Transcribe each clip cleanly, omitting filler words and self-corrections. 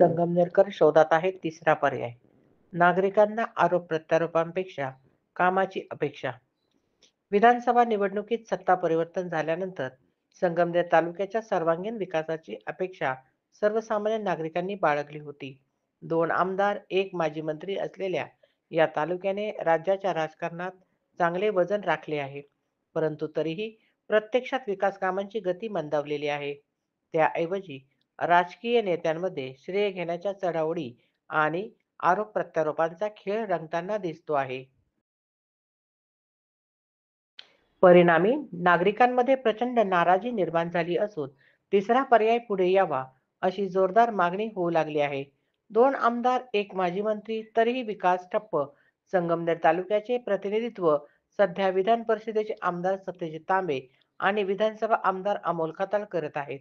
संगमनेरकर शोधात आहेत तिसरा पर्याय. नागरिकांना आरोप प्रत्यारोपांपेक्षा कामाची अपेक्षा. विधानसभा निवडणुकीत सत्ता परिवर्तन झाल्यानंतर संगमनेर तालुक्याच्या सर्वांगीण विकासाची अपेक्षा सर्वसामान्य नागरिकांनी बाळगली होती. 2 आमदार, 1 माजी मंत्री असलेल्या या तालुक्याने राज्याच्या राजकारणात चांगले वजन राखले आहे. परंतु तरीही प्रत्यक्षात विकास कामांची गती मंदावलेली आहे. त्याऐवजी राजकीय नेत्यांमध्ये श्रेय घेण्याच्या चढाओढी आणि आरोप प्रत्यारोपांचा खेळ रंगताना दिसतो आहे. परिणामी नागरिकांमध्ये प्रचंड नाराजी निर्माण झाली असून तिसरा पर्याय पुढे यावा अशी जोरदार मागणी होऊ लागली आहे. 2 आमदार, 1 माजी मंत्री, तरीही विकास ठप्प. संगमनेर तालुक्याचे प्रतिनिधित्व सध्या विधान परिषदेचे आमदार सत्यजित तांबे आणि विधानसभा आमदार अमोल खताळ करत आहेत.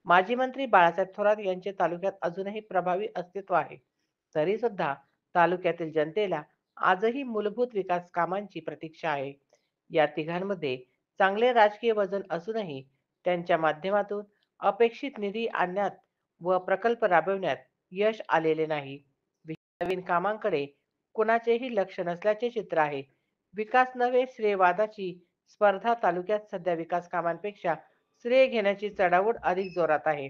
माजी मंत्री बाळासाहेब थोरात यांचे तालुक्यात अजूनही प्रभावी अस्तित्व आहे. तरी सुद्धा तालुक्यातील जनतेला आजही मूलभूत विकास कामांची प्रतीक्षा आहे. या तिघांमध्ये चांगले राजकीय वजन असूनही त्यांच्या माध्यमातून अपेक्षित निधी आणण्यात व प्रकल्प राबविण्यात यश आलेले नाही. नवीन कामांकडे कुणाचेही लक्ष नसल्याचे चित्र आहे. विकास नव्हे श्रेयवादाची स्पर्धा तालुक्यात सध्या विकास कामांपेक्षा श्रेय घेण्याची चढाओढ अधिक जोरात आहे.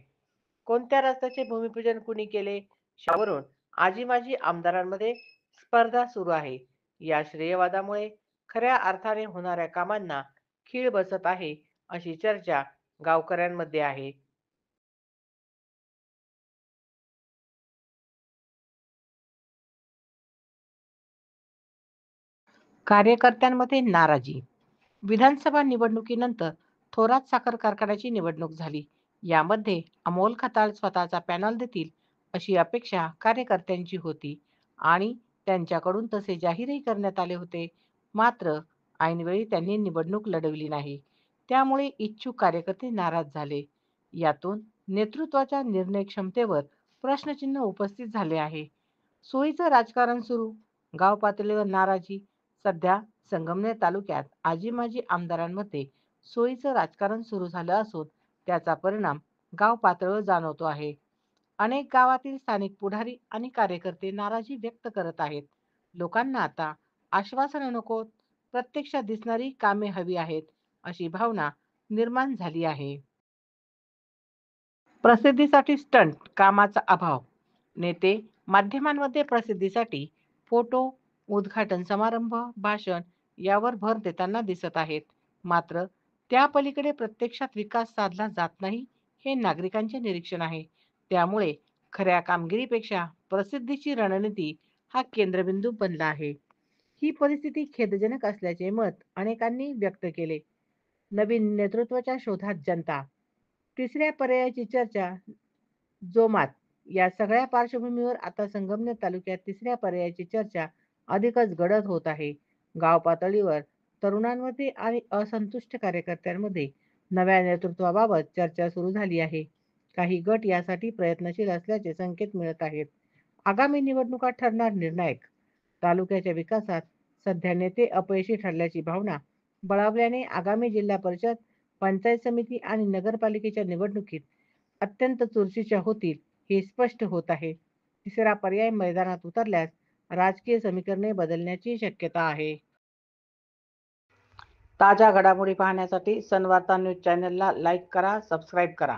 कोणत्या रस्त्याचे भूमिपूजन कुणी केले यावरून आजी माजी आमदारांमध्ये स्पर्धा सुरू आहे. या श्रेयवादामुळे खऱ्या अर्थाने होणाऱ्या कामांना खीळ बसत आहे अशी चर्चा गावकऱ्यांमध्ये आहे. कार्यकर्त्यांमध्ये नाराजी. विधानसभा निवडणुकीनंतर थोरात साखर कारखान्याची निवडणूक झाली. यामध्ये अमोल खताळ स्वतःचा पॅनल देतील अशी अपेक्षा कार्यकर्त्यांची होती आणि त्यांच्याकडून तसे जाहीरही करण्यात आले होते. मात्र ऐनवेळी त्यांनी निवडणूक लढवली नाही. त्यामुळे इच्छुक कार्यकर्ते नाराज झाले. यातून नेतृत्वाच्या निर्णय क्षमतेवर प्रश्नचिन्ह उपस्थित झाले आहे. सोयीचं राजकारण सुरू. गाव पातळीवर नाराजी. सध्या संगमनेर तालुक्यात आजी माजी आमदारांमध्ये सोयीचं राजकारण सुरू झालं असून त्याचा परिणाम गाव पातळीवर जाणवतो आहे. अनेक गावातील स्थानिक पुढारी आणि कार्यकर्ते नाराजी व्यक्त करत आहेत. लोकांना आता आश्वासनं नकोत, प्रत्यक्षात दिसणारी कामे हवी आहेत अशी भावना निर्माण झाली आहे. प्रसिद्धीसाठी स्टंट, कामाचा अभाव. नेते माध्यमांमध्ये प्रसिद्धीसाठी फोटो, उद्घाटन समारंभ, भाषण यावर भर देताना दिसत आहेत. मात्र त्या पलीकडे प्रत्यक्षात विकास साधला जात नाही हे नागरिकांचे निरीक्षण आहे. त्यामुळे खऱ्या कामगिरीपेक्षा प्रसिद्धीची रणनीती हा केंद्रबिंदू बनला आहे. ही परिस्थिती खेदजनक असल्याचे मत अनेकांनी व्यक्त केले. नवीन नेतृत्वाच्या शोधात जनता. तिसऱ्या पर्यायाची चर्चा जोमात. या सगळ्या पार्श्वभूमीवर आता संगमनेर तालुक्यात तिसऱ्या पर्यायाची चर्चा अधिकच गडद होत आहे. गाव पातळीवर तरुणांमध्ये आणि असंतुष्ट कार्यकर्त्यांमध्ये नव्या नेतृत्वाबाबत चर्चा सुरू झाली आहे. काही गट यासाठी प्रयत्नशील असल्याचे संकेत मिळत आहेत. आगामी निवडणुका ठरणार निर्णायक. तालुक्याच्या विकासात सध्या नेते अपयशी ठरल्याची भावना बळावल्याने आगामी जिल्हा परिषद, पंचायत समिती आणि नगरपालिकेच्या निवडणुकीत अत्यंत चुरशीच्या होतील हे स्पष्ट होत आहे. तिसरा पर्याय मैदानात उतरल्यास राजकीय समीकरणे बदलण्याची शक्यता आहे. ताज्या घडामोडी पाहण्यासाठी सनवार्ता न्यूज चॅनलला लाईक करा, सबस्क्राईब करा.